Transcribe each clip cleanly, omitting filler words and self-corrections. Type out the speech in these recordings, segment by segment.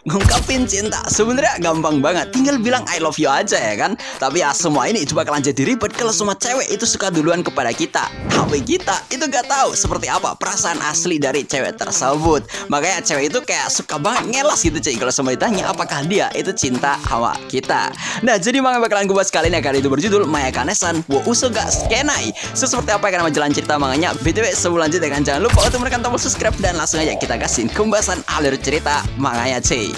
Ngungkapin cinta sebenarnya gampang banget, tinggal bilang I love you aja ya kan. Tapi ya semua ini coba kalian jadi ribet kalau semua cewek itu suka duluan kepada kita. Tapi kita itu gak tahu seperti apa perasaan asli dari cewek tersebut. Makanya cewek itu kayak suka banget ngelas gitu cuy kalau semua ditanya apakah dia itu cinta sama kita. Nah jadi makanya bakalan gue bahas kali ini, kali itu berjudul Mayaka-Nesan wo Uso ga Sukenai. Seperti apa yang nama jalan cerita manganya. BTW sebelum lanjut ya kan, jangan lupa untuk menekan tombol subscribe dan langsung aja kita kasihin pembahasan alur cerita manganya cuy.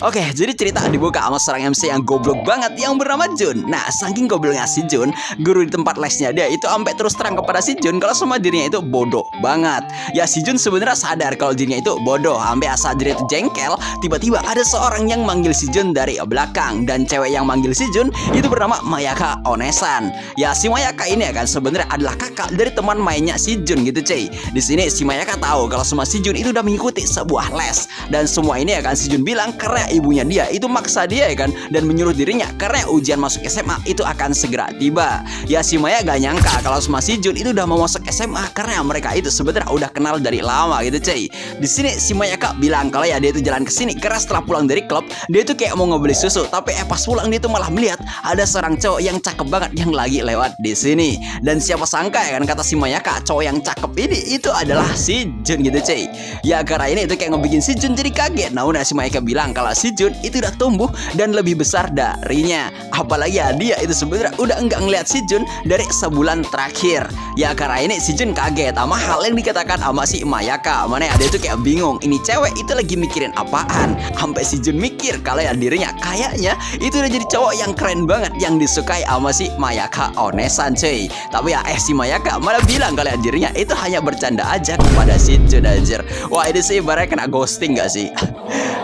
Oke, jadi cerita dibuka sama seorang MC yang goblok banget yang bernama Jun. Nah, saking gobloknya si Jun, guru di tempat lesnya dia itu sampai terus terang kepada si Jun kalau semua dirinya itu bodoh banget. Ya si Jun sebenarnya sadar kalau dirinya itu bodoh, sampai asal dirinya itu jengkel. Tiba-tiba ada seorang yang manggil si Jun dari belakang, dan cewek yang manggil si Jun itu bernama Mayaka Onesan. Ya si Mayaka ini ya kan sebenarnya adalah kakak dari teman mainnya si Jun gitu cuy. Di sini si Mayaka tahu kalau semua si Jun itu udah mengikuti sebuah les, dan semua ini ya kan si Jun bilang karena ibunya dia itu maksa dia ya kan, dan menyuruh dirinya karena ujian masuk SMA itu akan segera tiba. Ya si Maya gak nyangka kalau semua si Jun itu udah mau masuk SMA karena mereka itu sebenarnya udah kenal dari lama gitu cuy. Di sini si Maya kak bilang kalau ya dia itu jalan ke sini karena setelah pulang dari klub dia itu kayak mau ngebeli susu, tapi pas pulang dia itu malah melihat ada seorang cowok yang cakep banget yang lagi lewat di sini. Dan siapa sangka ya kan, kata si Maya kak, cowok yang cakep ini itu adalah si Jun gitu cuy. Ya karena ini itu kayak ngebikin si Jun jadi kaget. Namun si Maya kak bilang kalau si Jun itu udah tumbuh dan lebih besar darinya. Apalagi ya dia itu sebenarnya udah enggak ngeliat si Jun dari sebulan terakhir. Ya karena ini si Jun kaget sama hal yang dikatakan sama si Mayaka. Mana ya dia tuh kayak bingung, ini cewek itu lagi mikirin apaan. Sampai si Jun mikir kalau ya dirinya kayaknya itu udah jadi cowok yang keren banget yang disukai sama si Mayaka Onesan cuy. Tapi ya si Mayaka malah bilang kalau ya dirinya itu hanya bercanda aja kepada si Jun anjir. Wah ini sih ibaratnya kena ghosting gak sih?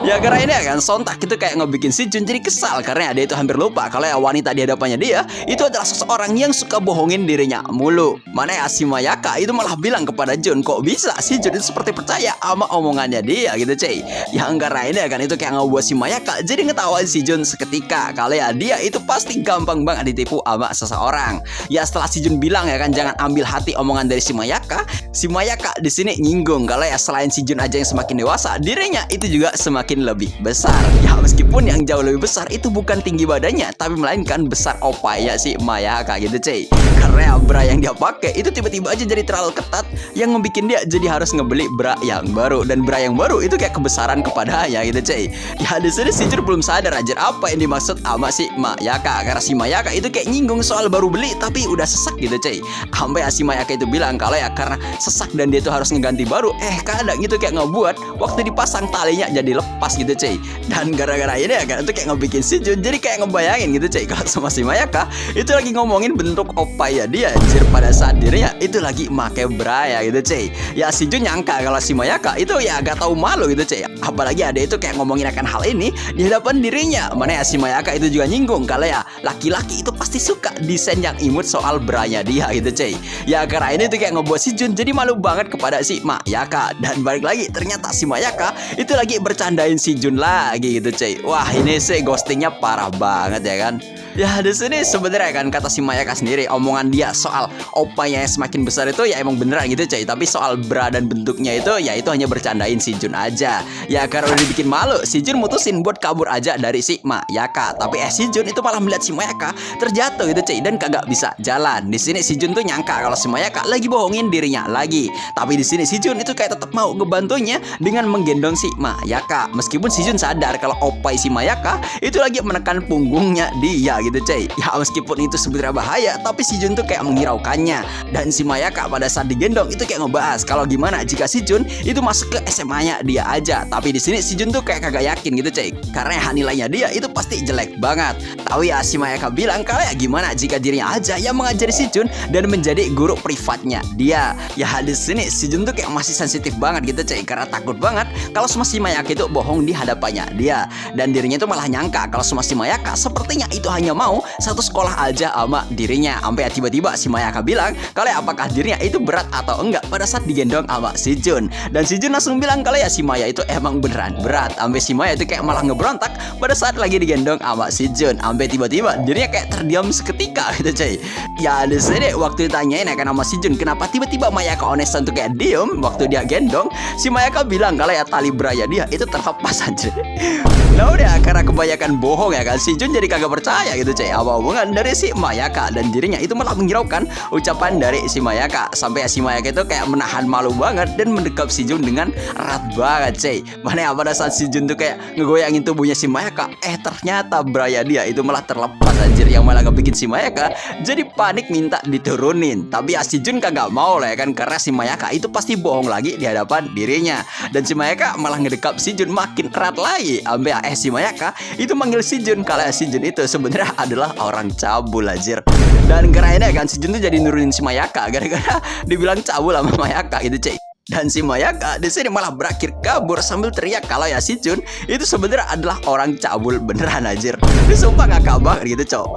Ya karena ini kan sontak itu kayak ngebikin si Jun jadi kesal karena dia itu hampir lupa kalau ya wanita di hadapannya dia itu adalah seseorang yang suka bohongin dirinya mulu. Mana ya si Mayaka itu malah bilang kepada Jun, kok bisa si Jun itu seperti percaya sama omongannya dia gitu cuy. Yang karena ini kan itu kayak ngebuat si Mayaka jadi ngetawain si Jun seketika kalau ya dia itu pasti gampang banget ditipu sama seseorang. Ya setelah si Jun bilang ya kan jangan ambil hati omongan dari si Mayaka di sini nyinggung kalau ya selain si Jun aja yang semakin dewasa, dirinya itu juga semakin lebih besar. Ya meskipun yang jauh lebih besar itu bukan tinggi badannya, tapi melainkan besar opaya si Mayaka gitu cuy. Karena bra yang dia pakai itu tiba-tiba aja jadi terlalu ketat yang ngebikin dia jadi harus ngebeli bra yang baru, dan bra yang baru itu kayak kebesaran kepadanya gitu cuy. Ya di sini si Jun belum sadar aja apa yang dimaksud sama si Mayaka, karena si Mayaka itu kayak nyinggung soal baru beli tapi udah sesak gitu cuy. Sampai si Mayaka itu bilang kalau ya karena sesak dan dia tuh harus ngeganti baru, kadang itu kayak ngebuat waktu dipasang talinya jadi lepas gitu cuy. Dan gara-gara ini ya kan itu kayak ngebikin si Jun jadi kayak ngebayangin gitu cuy kalau sama si Mayaka itu lagi ngomongin bentuk opaya dia anjir pada saat dirinya itu lagi make bra ya gitu cuy. Ya si Jun nyangka kalau si Mayaka itu ya agak tahu malu gitu cuy. Apalagi ada itu kayak ngomongin akan hal ini di hadapan dirinya. Mana ya si Mayaka itu juga nyinggung kalau ya laki-laki itu pasti suka desain yang imut soal branya dia gitu cuy. Ya karena ini tuh kayak ngebuat si Jun jadi malu banget kepada si Mayaka. Dan balik lagi ternyata si Mayaka itu lagi bercandain si Jun lagi gitu cuy. Wah ini sih ghostingnya parah banget ya kan. Ya di sini sebenarnya kan kata si Mayaka sendiri omongan dia soal opanya yang semakin besar itu ya emang beneran gitu cuy. Tapi soal bra dan bentuknya itu ya itu hanya bercandain si Jun aja. Ya karena udah dibikin malu si Jun mutusin buat kabur aja dari si Mayaka. Tapi si Jun itu malah melihat si Mayaka terjatuh gitu cuy dan kagak bisa jalan. Di sini si Jun tuh nyangka kalau si Mayaka lagi bohongin dirinya lagi. Tapi di sini si Jun itu kayak tetap mau ngebantunya dengan menggendong si Mayaka. Meskipun si Jun sadar kalau opai si Mayaka itu lagi menekan punggungnya dia gitu cuy. Ya meskipun itu sebenarnya bahaya, tapi si Jun tuh kayak menghiraukannya. Dan si Mayaka pada saat digendong itu kayak ngebahas kalau gimana jika si Jun itu masuk ke SMA-nya dia aja. Tapi di sini si Jun tuh kayak kagak yakin gitu cuy, karena nilainya dia itu pasti jelek banget. Tapi ya si Mayaka bilang kalau ya gimana jika dirinya aja yang mengajari si Jun dan menjadi guru privatnya dia. Ya di sini si Jun tuh kayak masih sensitif banget gitu cuy, karena takut banget kalau semua si Mayaka itu bohong di hadapannya dia. Dan dirinya itu malah nyangka kalau semua si Mayaka sepertinya itu hanya mau satu sekolah aja sama dirinya. Sampai ya tiba-tiba si Mayaka bilang kalau ya apakah dirinya itu berat atau enggak pada saat digendong sama si Jun. Dan si Jun langsung bilang kalau ya si Maya itu emang beneran berat. Sampai si Maya itu kayak malah ngeberontak pada saat lagi digendong sama si Jun. Sampai tiba-tiba dirinya kayak terdiam seketika gitu cuy. Ya di sini waktu ditanyain ya kan sama si Jun kenapa tiba-tiba Mayaka Onesan tuh kayak diem waktu dia gendong, si Mayaka bilang kalau ya tali braya dia itu terlepas aja. Nah udah, karena kebanyakan bohong ya kan, si Jun jadi kagak percaya gitu cuy apa omongan dari si Mayaka, dan dirinya itu malah menghiraukan ucapan dari si Mayaka. Sampai si Mayaka itu kayak menahan malu banget dan mendekap si Jun dengan erat banget cuy. Mana ya, pada saat si Jun tuh kayak ngegoyangin tubuhnya si Mayaka, ternyata Braya dia itu malah terlepas anjir, yang malah ngebikin si Mayaka jadi panik minta diturunin. Tapi ya si Jun kagak mau lah ya kan, karena si Mayaka itu pasti bohong lagi di hadapan dirinya. Dan si Mayaka malah ngedekap si Jun makin erat lagi. Sampai si Mayaka itu manggil si Jun kalau si Jun itu sebenarnya adalah orang cabul anjir. Dan karena ini kan si Jun tuh jadi nurunin si Mayaka gara-gara dibilang cabul sama Mayaka gitu cuy. Dan si Mayaka di sini malah berakhir kabur sambil teriak kalau ya si Jun itu sebenarnya adalah orang cabul beneran anjir. Ini sumpah ngakak banget gitu cowok.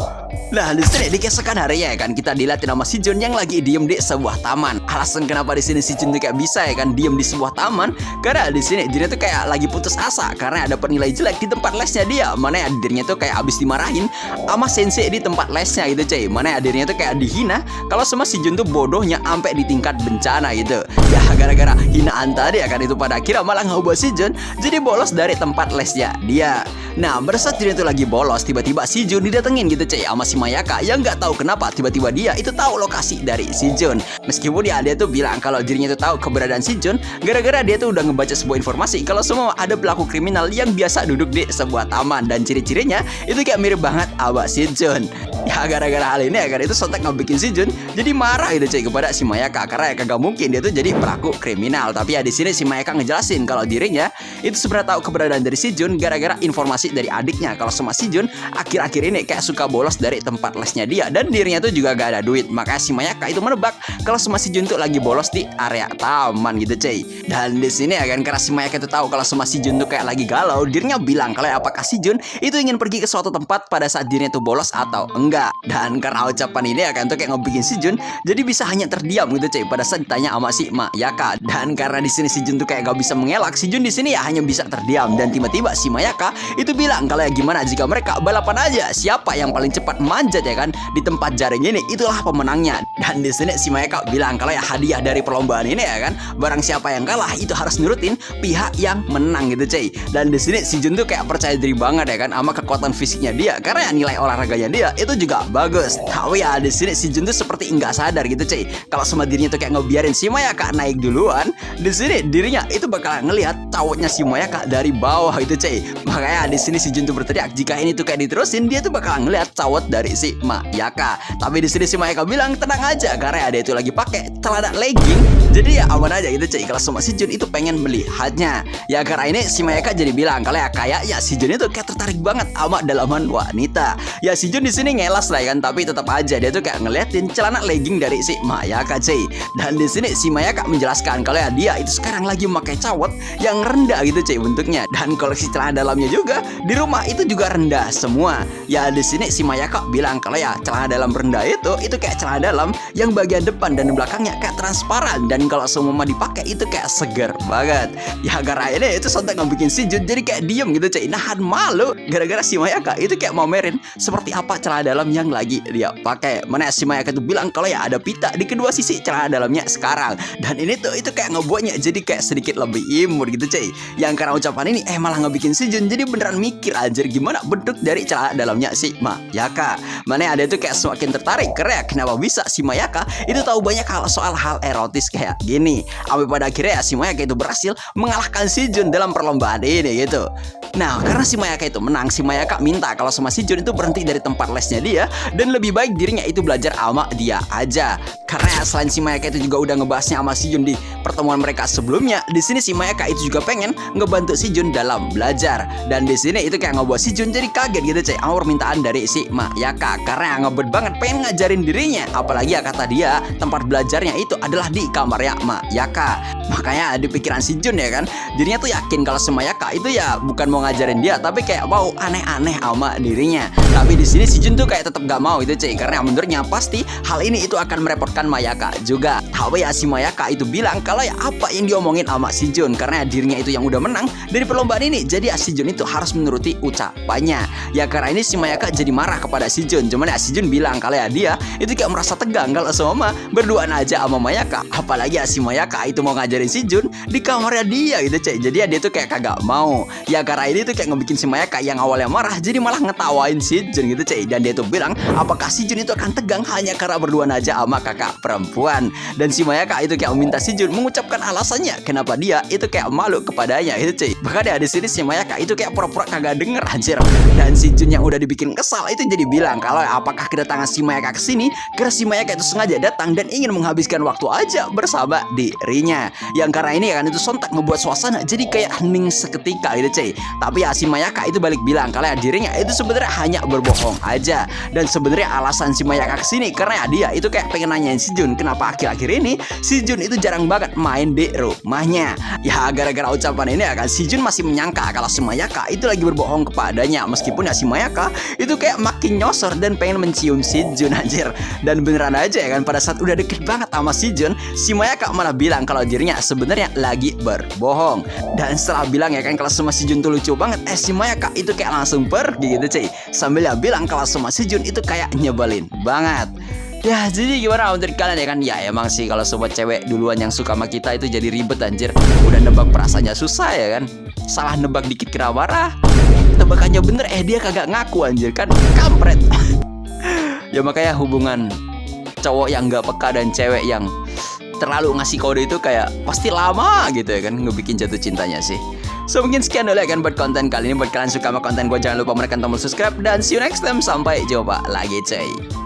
Nah di sini di keesokan harinya ya kan, kita dilihatin sama si Jun yang lagi diem di sebuah taman. Alasan kenapa di sini si Jun tuh kayak bisa ya kan diem di sebuah taman, karena di sini dirinya tuh kayak lagi putus asa karena ada penilai jelek di tempat lesnya dia. Mana ya dirinya tuh kayak abis dimarahin sama sensei di tempat lesnya gitu cuy. Mana ya dirinya tuh kayak dihina kalau sama si Jun tuh bodohnya sampai di tingkat bencana gitu. Ya gara-gara hinaan tadi ya kan, itu pada akhirnya malah ngeubah si Jun jadi bolos dari tempat lesnya dia. Nah pada saat dirinya tuh lagi bolos, tiba-tiba si Jun didatengin gitu cuy sama si Mayaka yang nggak tahu kenapa tiba-tiba dia itu tahu lokasi dari si Jun. Meskipun dia tuh bilang kalau dirinya tuh tahu keberadaan si Jun gara-gara dia tuh udah ngebaca sebuah informasi kalau semua ada pelaku kriminal yang biasa duduk di sebuah taman, dan ciri-cirinya itu kayak mirip banget sama si Jun. Ya gara-gara hal ini ya kan, itu sontak ngebikin si Jun jadi marah gitu cuy kepada si Mayaka, karena ya kagak mungkin dia tuh jadi pelaku kriminal. Tapi ya di sini si Mayaka ngejelasin kalau dirinya itu sebenarnya tahu keberadaan dari si Jun gara-gara informasi dari adiknya kalau sama si Jun akhir-akhir ini kayak suka bolos dari tempat lesnya dia, dan dirinya tuh juga gak ada duit. Makanya si Mayaka itu menebak kalau sama si Jun tuh lagi bolos di area taman gitu cuy. Dan di sini ya kan, karena si Mayaka itu tahu kalau sama si Jun tuh kayak lagi galau, dirinya bilang kalau apakah si Jun itu ingin pergi ke suatu tempat pada saat dirinya tuh bolos atau enggak. Dan karena ucapan ini ya kan tuh kayak ngebikin si Jun jadi bisa hanya terdiam gitu cuy pada saat ditanya sama si Mayaka. Dan karena di sini si Jun tuh kayak gak bisa mengelak, si Jun di sini ya hanya bisa terdiam. Dan tiba-tiba si Mayaka itu bilang kalau ya gimana jika mereka balapan aja, siapa yang paling cepat manjat ya kan di tempat jaring ini, itulah pemenangnya. Dan di sini si Mayaka bilang kalau ya hadiah dari perlombaan ini ya kan, barang siapa yang kalah itu harus nurutin pihak yang menang gitu cuy. Dan di sini si Jun tuh kayak percaya diri banget ya kan sama kekuatan fisiknya dia, karena ya nilai olahraganya dia itu juga bagus. Tapi ya di sini si Jun tuh seperti nggak sadar gitu cuy kalau sama dirinya tuh kayak ngebiarin si Mayaka naik duluan. Di sini dirinya itu bakal ngelihat cawatnya si Mayaka dari bawah itu cuy. Makanya di sini si Jun tuh berteriak jika ini tuh kayak diterusin dia tuh bakal ngelihat cawat dari si Mayaka. Tapi di sini si Mayaka bilang tenang aja karena ada itu lagi pakai celana legging, jadi ya aman aja gitu cuy kalau sama si Jun itu pengen melihatnya. Ya karena ini si Mayaka jadi bilang kalau ya kayaknya si Jun itu kayak tertarik banget sama dalaman wanita. Ya si Jun di sini ngelas lah kan, tapi tetap aja dia tuh kayak ngeliatin celana legging dari si Mayaka cuy. Dan di sini si Mayaka menjelaskan kalau ya dia itu sekarang lagi memakai cawat yang rendah gitu cuy bentuknya, dan koleksi celana dalamnya juga di rumah itu juga rendah semua. Ya di sini si Mayaka bilang kalau ya celana dalam rendah itu kayak celana dalam yang bagian depan dan belakangnya kayak transparan, dan kalau semua dipakai itu kayak seger banget. Ya karena ini itu sontak ngebikin si Jun jadi kayak diem gitu cuy, nahan malu gara-gara si Mayaka itu kayak mamerin seperti apa celana dalam yang lagi dia pakai. Mana si Mayaka tuh bilang kalau ya ada pita di kedua sisi celana dalamnya sekarang, dan ini tuh itu kayak ngebuatnya jadi kayak sedikit lebih imut gitu cuy. Yang karena ucapan ini malah ngebikin si Jun jadi beneran mikir anjir gimana bentuk dari celana dalamnya si Mayaka. Mana ada tuh kayak semakin tertarik karena kenapa bisa si Mayaka itu tahu banyak hal soal hal erotis kayak gini. Sampai pada akhirnya si Mayaka itu berhasil mengalahkan si Jun dalam perlombaan ini gitu. Nah karena si Mayaka itu menang, si Mayaka minta kalau sama si Jun itu berhenti dari tempat lesnya dia dan lebih baik dirinya itu belajar sama dia aja. Karena selain si Mayaka itu juga udah ngebahasnya sama si Jun di pertemuan mereka sebelumnya, di sini si Mayaka itu juga pengen ngebantu si Jun dalam belajar. Dan di sini itu kayak ngebuat si Jun jadi kaget gitu cuy sama permintaan dari si Mayaka, karena ngebet banget pengen ngajarin dirinya. Apalagi ya kata dia tempat belajarnya itu adalah di kamarnya Mayaka. Makanya di pikiran si Jun ya kan, dirinya tuh yakin kalau si Mayaka itu ya bukan mau ngajarin dia, tapi kayak mau aneh-aneh sama dirinya. Tapi di sini si Jun tuh kayak tetap gak mau itu cuy, karena menurutnya pasti hal ini itu akan merepotkan Mayaka juga. Tapi ya si Mayaka itu bilang kalau ya apa yang diomongin sama si Jun, karena dirinya itu yang udah menang dari perlombaan ini, jadi ya si Jun itu harus menuruti ucapannya. Ya karena ini si Mayaka jadi marah kepada si Jun. Cuman ya si Jun bilang kalau ya dia itu kayak merasa tegang kalau sama berduaan aja sama Mayaka. Apalagi ya si Mayaka itu mau ngajarin si Jun di kamarnya dia gitu cuy. Jadi ya dia tuh kayak kagak mau. Ya karena ini tuh kayak ngebikin si Mayaka yang awalnya marah jadi malah ngetawain si Jun gitu cuy. Dan dia tuh bilang apakah si Jun itu akan tegang hanya karena berduaan aja sama kakak perempuan. Dan si Mayaka itu kayak meminta si Jun mengucapkan alasannya kenapa dia itu kayak malu kepadanya itu cuy. Bahkan ya di sini si Mayaka itu kayak pura-pura kagak denger anjir. Dan si Jun yang udah dibikin kesal itu jadi bilang kalau apakah kedatangan si Mayaka ke sini karena si Mayaka itu sengaja datang dan ingin menghabiskan waktu aja bersama dirinya. Yang karena ini kan itu sontak ngebuat suasana jadi kayak hening seketika gitu cuy. Tapi ya si Mayaka itu balik bilang kalau ya dirinya itu sebenarnya hanya berbohong aja. Dan sebenarnya alasan si Mayaka kesini karena ya dia itu kayak pengen nanyain si Jun kenapa akhir-akhir ini si Jun itu jarang banget main di rumahnya. Ya gara-gara ucapan ini ya kan si Jun masih menyangka kalau si Mayaka itu lagi berbohong kepadanya. Meskipun ya si Mayaka itu kayak makin nyosor dan pengen mencium si Jun anjir. Dan beneran aja ya kan pada saat udah deket banget sama si Jun, si Mayaka malah bilang kalau dirinya sebenarnya lagi berbohong. Dan setelah bilang ya kan kalau sama si Jun tuh lucu banget, si Mayaka itu kayak langsung pergi gitu cuy. Sambil ya bilang kalau sama si Jun itu kayak nyebelin banget. Ya jadi gimana menurut kalian ya kan? Ya emang sih kalau sobat cewek duluan yang suka sama kita itu jadi ribet anjir. Udah nebak perasaannya susah ya kan. Salah nebak dikit kena marah. Tebakannya bener dia kagak ngaku anjir kan. Kampret. Ya makanya hubungan cowok yang gak peka dan cewek yang terlalu ngasih kode itu kayak pasti lama gitu ya kan ngebikin jatuh cintanya sih. So mungkin sekian dulu ya kan buat konten kali ini. Buat kalian suka sama konten gue jangan lupa menekan tombol subscribe dan see you next time. Sampai jumpa lagi cuy.